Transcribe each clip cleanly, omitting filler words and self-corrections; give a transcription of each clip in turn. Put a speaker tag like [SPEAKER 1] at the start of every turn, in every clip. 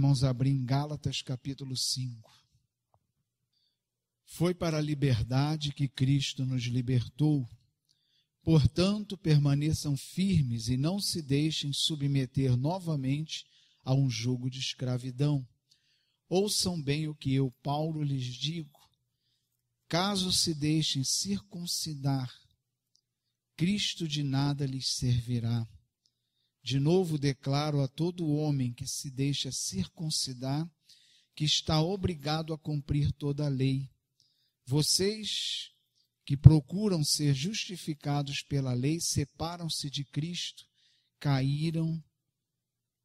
[SPEAKER 1] Vamos abrir em Gálatas capítulo 5. Foi para a liberdade que Cristo nos libertou. Portanto, permaneçam firmes e não se deixem submeter novamente a um jugo de escravidão. Ouçam bem o que eu, Paulo, lhes digo. Caso se deixem circuncidar, Cristo de nada lhes servirá. De novo declaro a todo homem que se deixa circuncidar, que está obrigado a cumprir toda a lei. Vocês que procuram ser justificados pela lei, separam-se de Cristo, caíram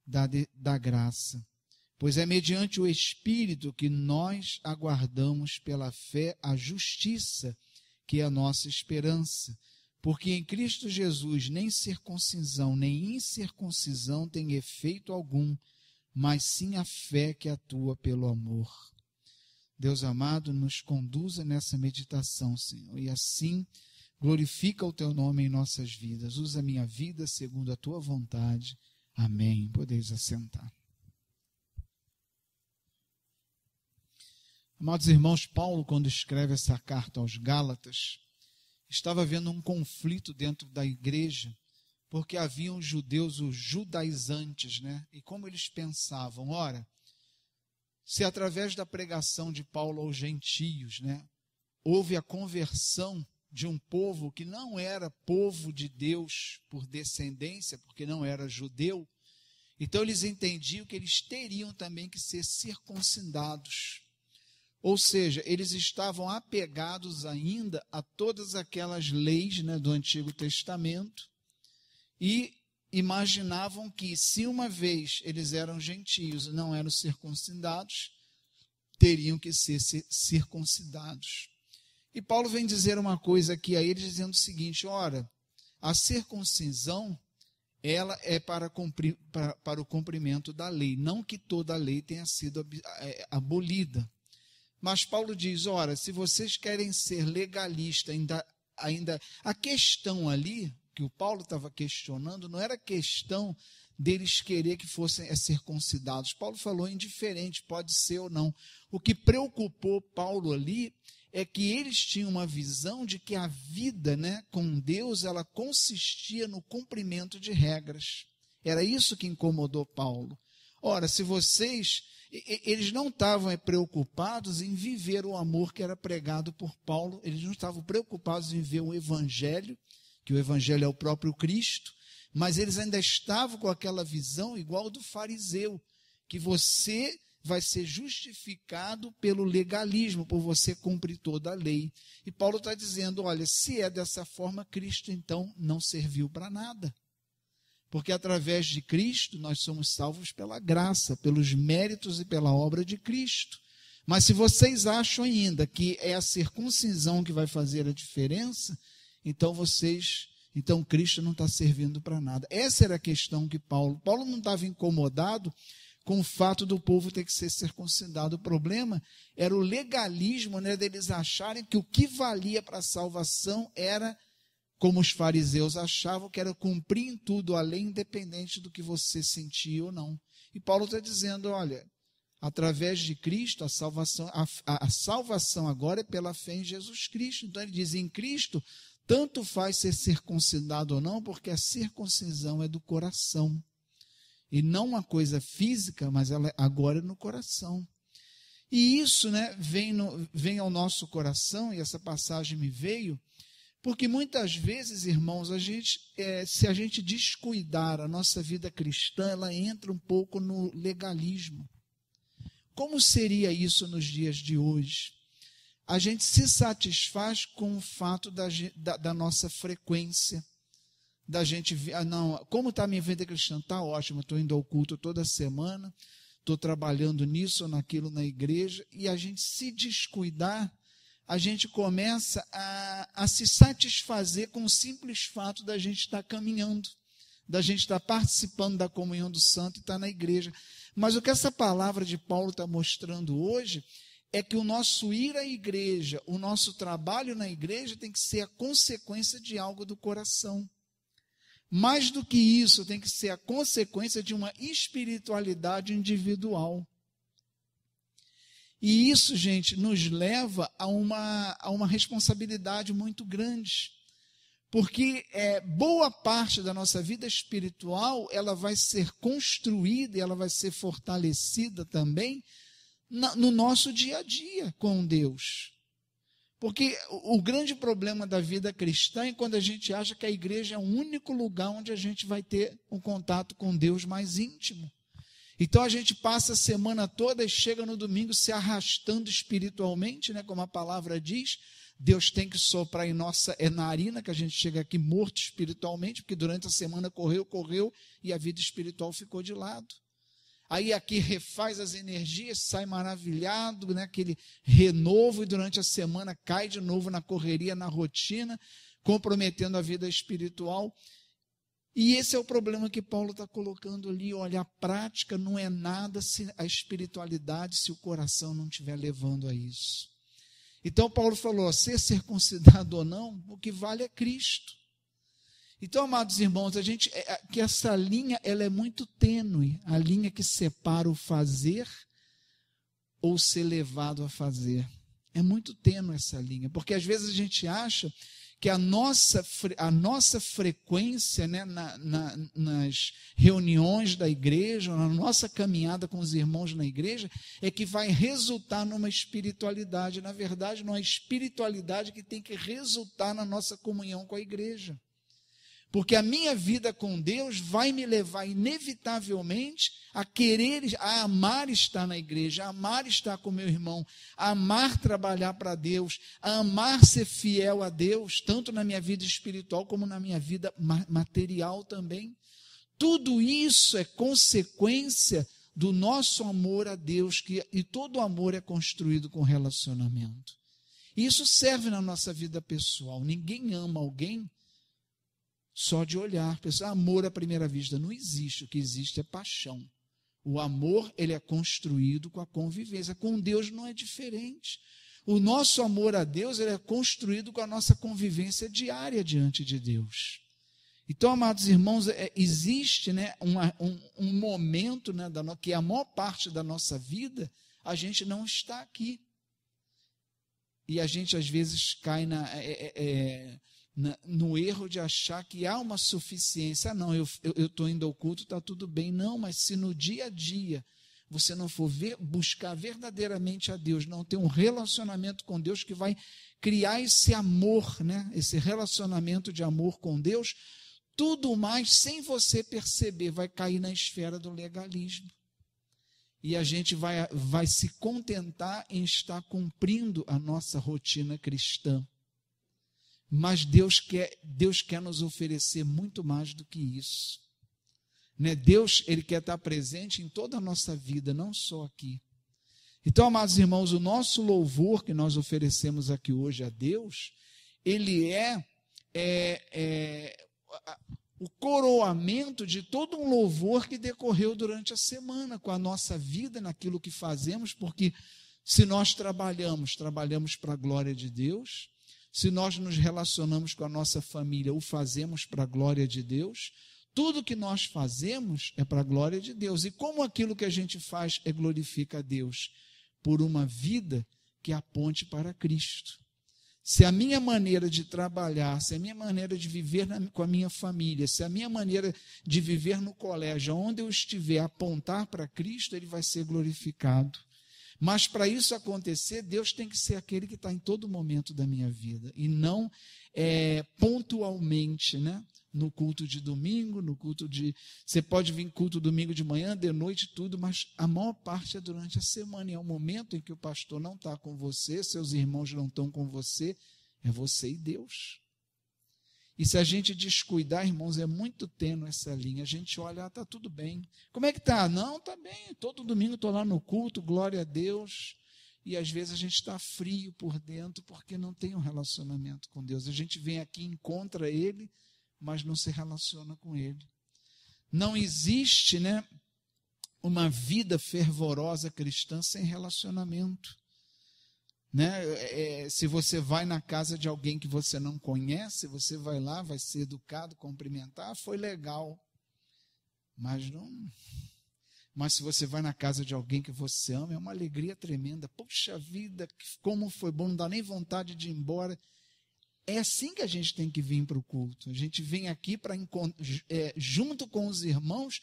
[SPEAKER 1] da graça. Pois é mediante o Espírito que nós aguardamos pela fé a justiça, que é a nossa esperança. Porque em Cristo Jesus nem circuncisão nem incircuncisão tem efeito algum, mas sim a fé que atua pelo amor. Deus amado, nos conduza nessa meditação, Senhor, e assim glorifica o Teu nome em nossas vidas. Usa a minha vida segundo a Tua vontade. Amém. Podeis assentar. Amados irmãos, Paulo, quando escreve essa carta aos Gálatas, estava havendo um conflito dentro da igreja, porque haviam judeus, os judaizantes, né? E como eles pensavam, ora, se através da pregação de Paulo aos gentios, né, houve a conversão de um povo que não era povo de Deus por descendência, porque não era judeu, então eles entendiam que eles teriam também que ser circuncidados. Ou seja, eles estavam apegados ainda a todas aquelas leis, né, do Antigo Testamento e imaginavam que se uma vez eles eram gentios e não eram circuncidados, teriam que ser circuncidados. E Paulo vem dizer uma coisa aqui a eles, dizendo o seguinte, ora, a circuncisão, ela é para o cumprimento da lei, não que toda a lei tenha sido abolida. Mas Paulo diz, ora, se vocês querem ser legalistas, ainda a questão ali, que o Paulo estava questionando, não era questão deles querer que fossem circuncidados. Paulo falou indiferente, pode ser ou não. O que preocupou Paulo ali é que eles tinham uma visão de que a vida, né, com Deus, ela consistia no cumprimento de regras. Era isso que incomodou Paulo. Ora, se vocês... Eles não estavam preocupados em viver o amor que era pregado por Paulo, eles não estavam preocupados em viver o Evangelho, que o Evangelho é o próprio Cristo, mas eles ainda estavam com aquela visão igual do fariseu, que você vai ser justificado pelo legalismo, por você cumprir toda a lei. E Paulo está dizendo, olha, se é dessa forma, Cristo então não serviu para nada. Porque através de Cristo nós somos salvos pela graça, pelos méritos e pela obra de Cristo. Mas se vocês acham ainda que é a circuncisão que vai fazer a diferença, então Cristo não está servindo para nada. Essa era a questão que Paulo não estava incomodado com o fato do povo ter que ser circuncidado. O problema era o legalismo, né, deles acharem que o que valia para a salvação era, como os fariseus achavam, que era cumprir em tudo a lei, independente do que você sentia ou não. E Paulo está dizendo, olha, através de Cristo, a salvação agora é pela fé em Jesus Cristo. Então ele diz, em Cristo, tanto faz ser circuncidado ou não, porque a circuncisão é do coração. E não uma coisa física, mas ela agora é no coração. E isso, né, vem ao nosso coração, e essa passagem me veio, porque muitas vezes, irmãos, se a gente descuidar a nossa vida cristã, ela entra um pouco no legalismo. Como seria isso nos dias de hoje? A gente se satisfaz com o fato da nossa frequência, da gente, não, como está a minha vida cristã? Está ótimo, estou indo ao culto toda semana, estou trabalhando nisso ou naquilo na igreja, e a gente se descuidar, a gente começa a se satisfazer com o simples fato da gente estar caminhando, da gente estar participando da comunhão do santo e estar na igreja. Mas o que essa palavra de Paulo está mostrando hoje é que o nosso ir à igreja, o nosso trabalho na igreja tem que ser a consequência de algo do coração. Mais do que isso, tem que ser a consequência de uma espiritualidade individual. E isso, gente, nos leva a uma responsabilidade muito grande. Porque boa parte da nossa vida espiritual, ela vai ser construída e ela vai ser fortalecida também no nosso dia a dia com Deus. Porque o grande problema da vida cristã é quando a gente acha que a igreja é o único lugar onde a gente vai ter um contato com Deus mais íntimo. Então a gente passa a semana toda e chega no domingo se arrastando espiritualmente, né, como a palavra diz. Deus tem que soprar em nossa narina, que a gente chega aqui morto espiritualmente, porque durante a semana correu e a vida espiritual ficou de lado. Aí aqui refaz as energias, sai maravilhado, né, aquele renovo, e durante a semana cai de novo na correria, na rotina, comprometendo a vida espiritual. E esse é o problema que Paulo está colocando ali. Olha, a prática não é nada se a espiritualidade, se o coração não estiver levando a isso. Então Paulo falou, ser circuncidado ou não, o que vale é Cristo. Então, amados irmãos, que essa linha ela é muito tênue, a linha que separa o fazer ou ser levado a fazer. É muito tênue essa linha, porque às vezes a gente acha que a nossa frequência, né, nas reuniões da igreja, na nossa caminhada com os irmãos na igreja, é que vai resultar numa espiritualidade. Na verdade, não é a espiritualidade que tem que resultar na nossa comunhão com a igreja. Porque a minha vida com Deus vai me levar inevitavelmente a amar estar na igreja, a amar estar com meu irmão, a amar trabalhar para Deus, a amar ser fiel a Deus, tanto na minha vida espiritual como na minha vida material também. Tudo isso é consequência do nosso amor a Deus, e todo amor é construído com relacionamento. Isso serve na nossa vida pessoal. Ninguém ama alguém só de olhar. Pessoal, amor à primeira vista não existe. O que existe é paixão. O amor, ele é construído com a convivência. Com Deus não é diferente. O nosso amor a Deus, ele é construído com a nossa convivência diária diante de Deus. Então, amados irmãos, existe, né, um momento, né, que a maior parte da nossa vida, a gente não está aqui. E a gente, às vezes, cai no erro de achar que há uma suficiência. Não, eu estou indo ao culto, está tudo bem. Não, mas se no dia a dia você não for buscar verdadeiramente a Deus, não ter um relacionamento com Deus que vai criar esse amor, né, esse relacionamento de amor com Deus, tudo mais, sem você perceber, vai cair na esfera do legalismo. E a gente vai se contentar em estar cumprindo a nossa rotina cristã. Mas Deus quer nos oferecer muito mais do que isso. Né? Deus, ele quer estar presente em toda a nossa vida, não só aqui. Então, amados irmãos, o nosso louvor que nós oferecemos aqui hoje a Deus, ele é o coroamento de todo um louvor que decorreu durante a semana, com a nossa vida, naquilo que fazemos, porque se nós trabalhamos para a glória de Deus. Se nós nos relacionamos com a nossa família, o fazemos para a glória de Deus. Tudo que nós fazemos é para a glória de Deus. E como aquilo que a gente faz glorifica a Deus? Por uma vida que aponte para Cristo. Se a minha maneira de trabalhar, se a minha maneira de viver com a minha família, se a minha maneira de viver no colégio, onde eu estiver, apontar para Cristo, ele vai ser glorificado. Mas para isso acontecer, Deus tem que ser aquele que está em todo momento da minha vida, e não pontualmente, né? No culto de domingo, você pode vir culto domingo de manhã, de noite, tudo, mas a maior parte é durante a semana, e é o momento em que o pastor não está com você, seus irmãos não estão com você, é você e Deus. E se a gente descuidar, irmãos, é muito tênue essa linha. A gente olha, está tudo bem. Como é que está? Não, está bem. Todo domingo estou lá no culto, glória a Deus. E às vezes a gente está frio por dentro porque não tem um relacionamento com Deus. A gente vem aqui e encontra Ele, mas não se relaciona com Ele. Não existe, né, uma vida fervorosa cristã sem relacionamento. né? Se você vai na casa de alguém que você não conhece, você vai lá, vai ser educado, cumprimentar, foi legal. Mas se você vai na casa de alguém que você ama, é uma alegria tremenda. Puxa vida, como foi bom, não dá nem vontade de ir embora. É assim que a gente tem que vir para o culto. A gente vem aqui para, junto com os irmãos,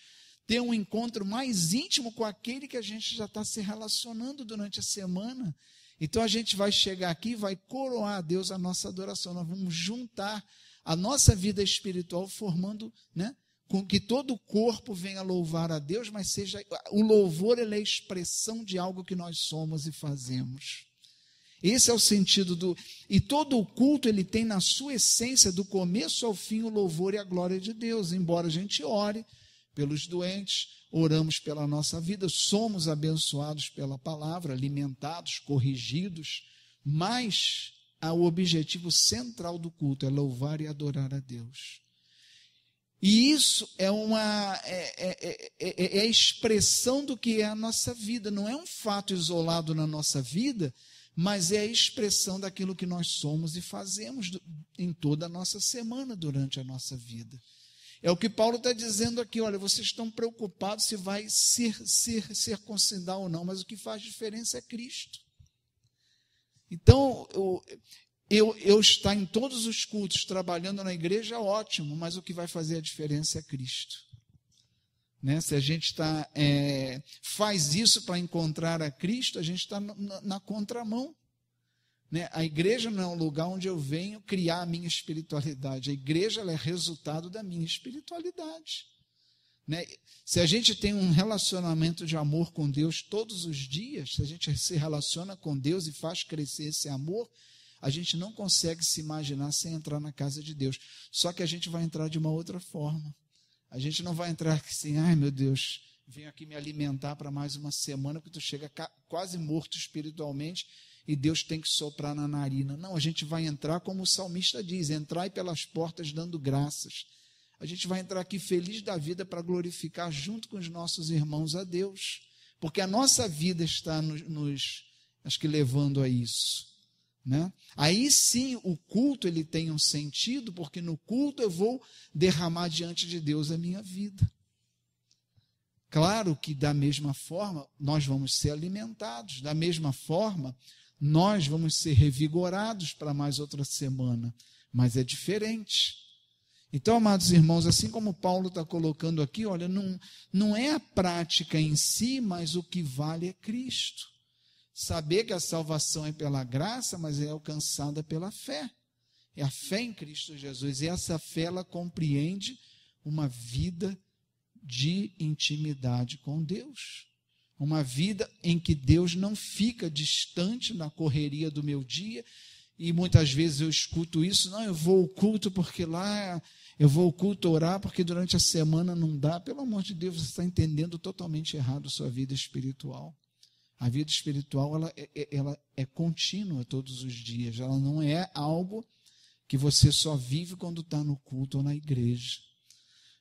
[SPEAKER 1] ter um encontro mais íntimo com aquele que a gente já está se relacionando durante a semana. Então a gente vai chegar aqui e vai coroar a Deus a nossa adoração. Nós vamos juntar a nossa vida espiritual formando, né, com que todo o corpo venha louvar a Deus, mas seja o louvor, ele é a expressão de algo que nós somos e fazemos. Esse é o sentido e todo o culto ele tem na sua essência, do começo ao fim, o louvor e a glória de Deus. Embora a gente ore pelos doentes, oramos pela nossa vida, somos abençoados pela palavra, alimentados, corrigidos, mas o objetivo central do culto é louvar e adorar a Deus. E isso é a expressão do que é a nossa vida. Não é um fato isolado na nossa vida, mas é a expressão daquilo que nós somos e fazemos em toda a nossa semana, durante a nossa vida. É o que Paulo está dizendo aqui, olha, vocês estão preocupados se vai circuncidar ou não, mas o que faz diferença é Cristo. Então, eu estar em todos os cultos, trabalhando na igreja, ótimo, mas o que vai fazer a diferença é Cristo. Né? Se a gente faz isso para encontrar a Cristo, a gente está na contramão. Né? A igreja não é um lugar onde eu venho criar a minha espiritualidade. A igreja ela é resultado da minha espiritualidade. Né? Se a gente tem um relacionamento de amor com Deus todos os dias, se a gente se relaciona com Deus e faz crescer esse amor, a gente não consegue se imaginar sem entrar na casa de Deus. Só que a gente vai entrar de uma outra forma. A gente não vai entrar assim, ai meu Deus, venho aqui me alimentar para mais uma semana, porque tu chega quase morto espiritualmente e Deus tem que soprar na narina. Não, a gente vai entrar como o salmista diz, entrai pelas portas dando graças. A gente vai entrar aqui feliz da vida para glorificar junto com os nossos irmãos a Deus. Porque a nossa vida está acho que levando a isso. Né? Aí sim o culto ele tem um sentido, porque no culto eu vou derramar diante de Deus a minha vida. Claro que da mesma forma nós vamos ser alimentados, da mesma forma nós vamos ser revigorados para mais outra semana, mas é diferente. Então, amados irmãos, assim como Paulo está colocando aqui, olha, não é a prática em si, mas o que vale é Cristo. Saber que a salvação é pela graça, mas é alcançada pela fé. É a fé em Cristo Jesus. E essa fé, ela compreende uma vida de intimidade com Deus. Uma vida em que Deus não fica distante na correria do meu dia. E muitas vezes eu escuto isso, não, eu vou ao culto porque lá, eu vou ao culto orar porque durante a semana não dá. Pelo amor de Deus, você está entendendo totalmente errado a sua vida espiritual. A vida espiritual ela é contínua todos os dias. Ela não é algo que você só vive quando está no culto ou na igreja.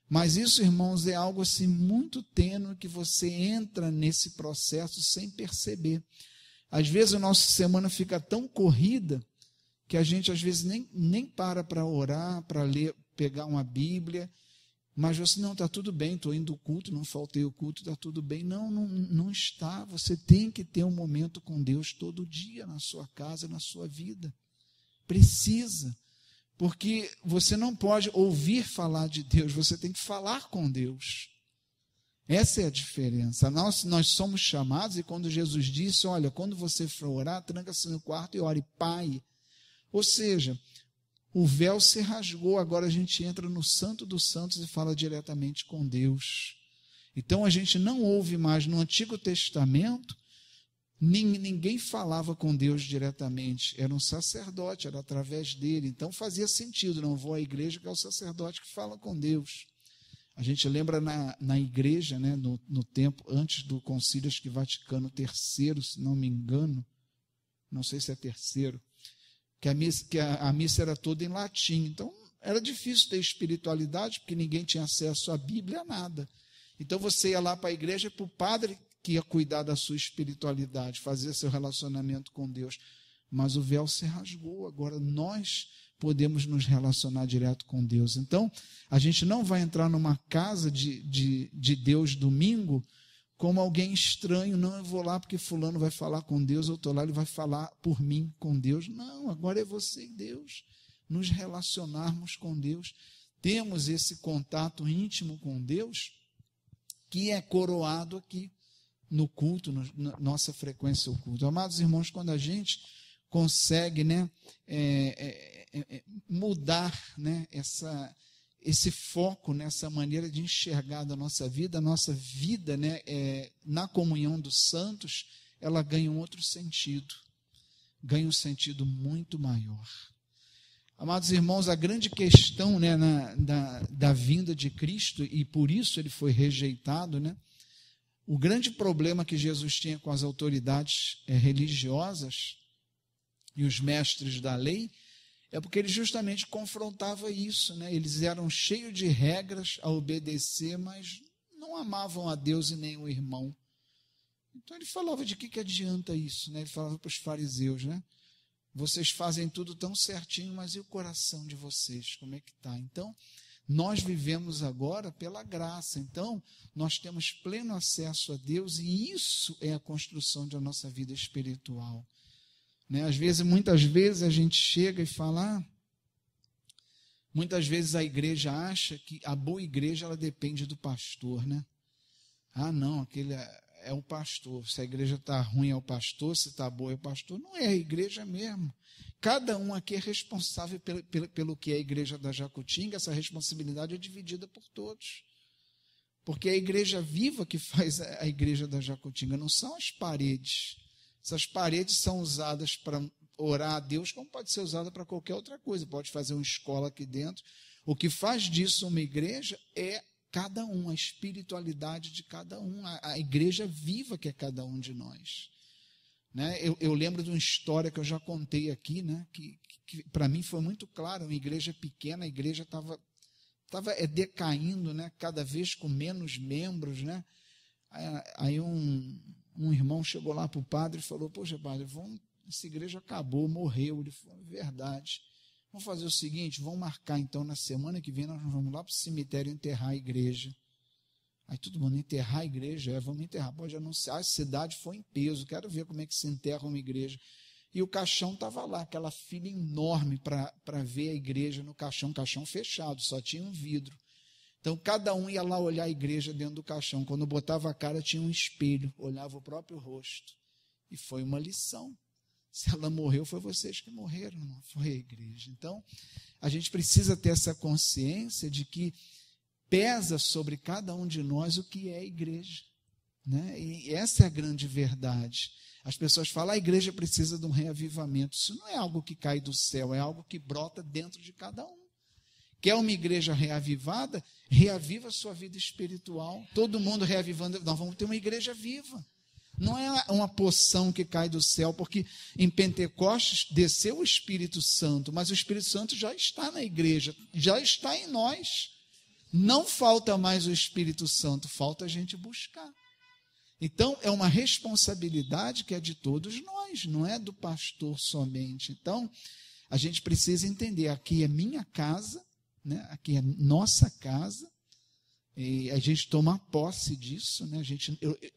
[SPEAKER 1] Mas isso, irmãos, é algo assim muito tênue que você entra nesse processo sem perceber. Às vezes a nossa semana fica tão corrida que a gente às vezes nem para orar, para ler, pegar uma Bíblia. Mas você, não, está tudo bem, estou indo ao culto, não faltei o culto, está tudo bem. Não está. Você tem que ter um momento com Deus todo dia, na sua casa, na sua vida. Precisa. Porque você não pode ouvir falar de Deus, você tem que falar com Deus. Essa é a diferença. Nós somos chamados, e quando Jesus disse, olha, quando você for orar, tranca-se no quarto e ore, Pai. Ou seja, o véu se rasgou, agora a gente entra no Santo dos Santos e fala diretamente com Deus. Então a gente não ouve mais no Antigo Testamento, ninguém falava com Deus diretamente, era um sacerdote, era através dele, então fazia sentido, não vou à igreja que é o sacerdote que fala com Deus. A gente lembra na igreja, né, no tempo antes do Concílio acho que Vaticano III, se não me engano, não sei se é terceiro, que a missa era toda em latim, então era difícil ter espiritualidade, porque ninguém tinha acesso à Bíblia, a nada. Então você ia lá para a igreja, para o padre que ia cuidar da sua espiritualidade, fazer seu relacionamento com Deus. mas o véu se rasgou. Agora nós podemos nos relacionar direto com Deus. Então, a gente não vai entrar numa casa de Deus domingo como alguém estranho. Não, eu vou lá porque fulano vai falar com Deus, eu estou lá, ele vai falar por mim com Deus. Não, agora é você e Deus. Nos relacionarmos com Deus. Temos esse contato íntimo com Deus que é coroado aqui no culto, na nossa frequência ao culto. Amados irmãos, quando a gente consegue, né, mudar, né, esse foco, nessa maneira de enxergar da nossa vida, a nossa vida, né, na comunhão dos santos, ela ganha um outro sentido, ganha um sentido muito maior. Amados irmãos, a grande questão, né, da vinda de Cristo, e por isso ele foi rejeitado, né, o grande problema que Jesus tinha com as autoridades religiosas e os mestres da lei é porque ele justamente confrontava isso, né? Eles eram cheios de regras a obedecer, mas não amavam a Deus e nem o irmão. Então ele falava: de que adianta isso, né? Ele falava para os fariseus, né? Vocês fazem tudo tão certinho, mas e o coração de vocês, como é que está? Então, nós vivemos agora pela graça, então nós temos pleno acesso a Deus, e isso é a construção da nossa vida espiritual. Né? Muitas vezes a gente chega e fala, muitas vezes a igreja acha que a boa igreja ela depende do pastor, né? Não, aquele é o pastor. Se a igreja está ruim é o pastor, se está boa é o pastor. Não é a igreja mesmo. Cada um aqui é responsável pelo que é a igreja da Jacutinga. Essa responsabilidade é dividida por todos. Porque é a igreja viva que faz a igreja da Jacutinga, não são as paredes. Essas paredes são usadas para orar a Deus, como pode ser usada para qualquer outra coisa. Pode fazer uma escola aqui dentro. O que faz disso uma igreja é cada um, a espiritualidade de cada um, a igreja viva que é cada um de nós. Né? Eu lembro de uma história que eu já contei aqui, né? que para mim foi muito claro. Uma igreja pequena, a igreja estava decaindo, né? Cada vez com menos membros. Né? Aí um irmão chegou lá para o padre e falou: poxa, padre, essa igreja acabou, morreu. Ele falou: verdade. Vamos fazer o seguinte, vamos marcar então na semana que vem, nós vamos lá para o cemitério enterrar a igreja. Aí todo mundo: enterrar a igreja? Vamos enterrar. Pode anunciar, a cidade foi em peso, quero ver como é que se enterra uma igreja. E o caixão estava lá, aquela fila enorme para ver a igreja no caixão fechado, só tinha um vidro. Então cada um ia lá olhar a igreja dentro do caixão. Quando botava a cara tinha um espelho, olhava o próprio rosto. E foi uma lição. Se ela morreu, foi vocês que morreram, não foi a igreja. Então, a gente precisa ter essa consciência de que pesa sobre cada um de nós o que é a igreja. Né? E essa é a grande verdade. As pessoas falam: a igreja precisa de um reavivamento. Isso não é algo que cai do céu, é algo que brota dentro de cada um. Quer uma igreja reavivada? Reaviva a sua vida espiritual. Todo mundo reavivando, nós vamos ter uma igreja viva. Não é uma poção que cai do céu, porque em Pentecostes desceu o Espírito Santo, mas o Espírito Santo já está na igreja, já está em nós. Não falta mais o Espírito Santo, falta a gente buscar. Então, é uma responsabilidade que é de todos nós, não é do pastor somente. Então, a gente precisa entender, aqui é minha casa, né? Aqui é nossa casa, e a gente toma posse disso, né?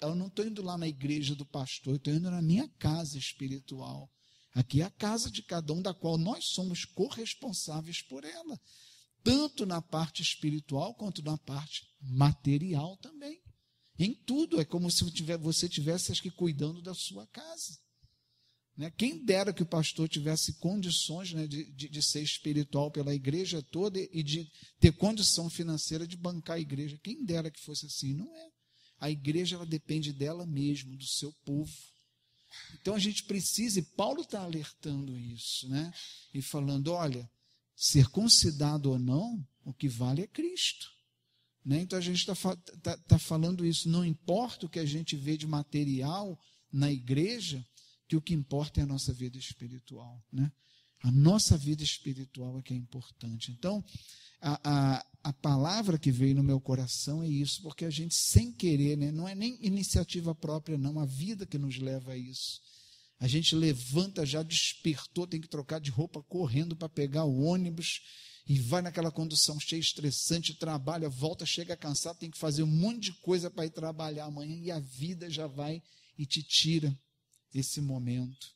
[SPEAKER 1] Eu não estou indo lá na igreja do pastor, eu estou indo na minha casa espiritual. Aqui é a casa de cada um, da qual nós somos corresponsáveis por ela, tanto na parte espiritual quanto na parte material também. Em tudo, é como se você estivesse aqui cuidando da sua casa. Né? Quem dera que o pastor tivesse condições, né, de ser espiritual pela igreja toda e de ter condição financeira de bancar a igreja. Quem dera que fosse assim. Não é. A igreja ela depende dela mesma, do seu povo. Então a gente precisa, e Paulo está alertando isso, né? E falando: olha, circuncidado ou não, o que vale é Cristo. Né? Então a gente está falando isso. Não importa o que a gente vê de material na igreja, que o que importa é a nossa vida espiritual. Né? A nossa vida espiritual é que é importante. Então, a palavra que veio no meu coração é isso, porque a gente, sem querer, né, não é nem iniciativa própria, não, a vida que nos leva a isso. A gente levanta, já despertou, tem que trocar de roupa correndo para pegar o ônibus e vai naquela condução cheia, estressante, trabalha, volta, chega cansado, tem que fazer um monte de coisa para ir trabalhar amanhã e a vida já vai e te tira esse momento.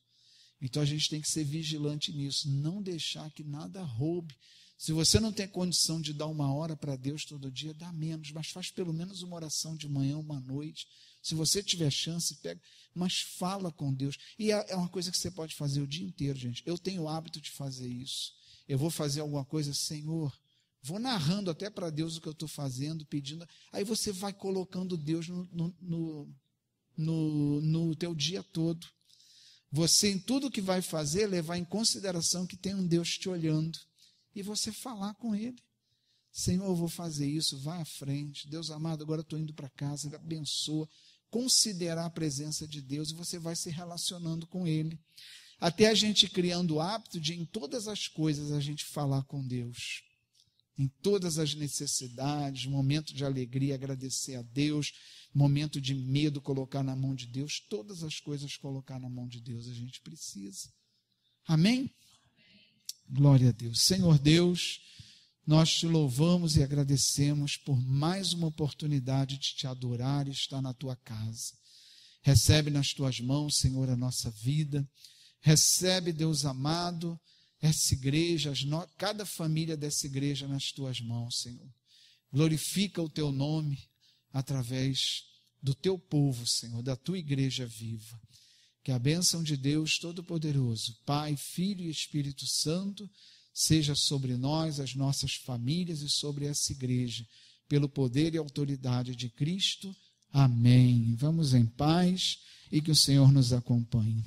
[SPEAKER 1] Então a gente tem que ser vigilante nisso, não deixar que nada roube. Se você não tem condição de dar 1 hora para Deus todo dia, dá menos, mas faz pelo menos uma oração de manhã, uma noite. Se você tiver chance, pega, mas fala com Deus. E é uma coisa que você pode fazer o dia inteiro, gente. Eu tenho o hábito de fazer isso. Eu vou fazer alguma coisa, Senhor, vou narrando até para Deus o que eu estou fazendo, pedindo. Aí você vai colocando Deus no teu dia todo. Você, em tudo que vai fazer, levar em consideração que tem um Deus te olhando. E você falar com Ele. Senhor, eu vou fazer isso, vai à frente. Deus amado, agora estou indo para casa, abençoa. Considerar a presença de Deus e você vai se relacionando com Ele. Até a gente criando o hábito de, em todas as coisas, a gente falar com Deus. Em todas as necessidades, momento de alegria, agradecer a Deus, momento de medo, colocar na mão de Deus, todas as coisas colocar na mão de Deus, a gente precisa. Amém? Glória a Deus. Senhor Deus, nós te louvamos e agradecemos por mais uma oportunidade de te adorar e estar na tua casa. Recebe nas tuas mãos, Senhor, a nossa vida. Recebe, Deus amado, essa igreja, cada família dessa igreja nas tuas mãos, Senhor. Glorifica o teu nome através do teu povo, Senhor, da tua igreja viva. Que a bênção de Deus Todo-Poderoso, Pai, Filho e Espírito Santo, seja sobre nós, as nossas famílias e sobre essa igreja, pelo poder e autoridade de Cristo. Amém. Vamos em paz e que o Senhor nos acompanhe.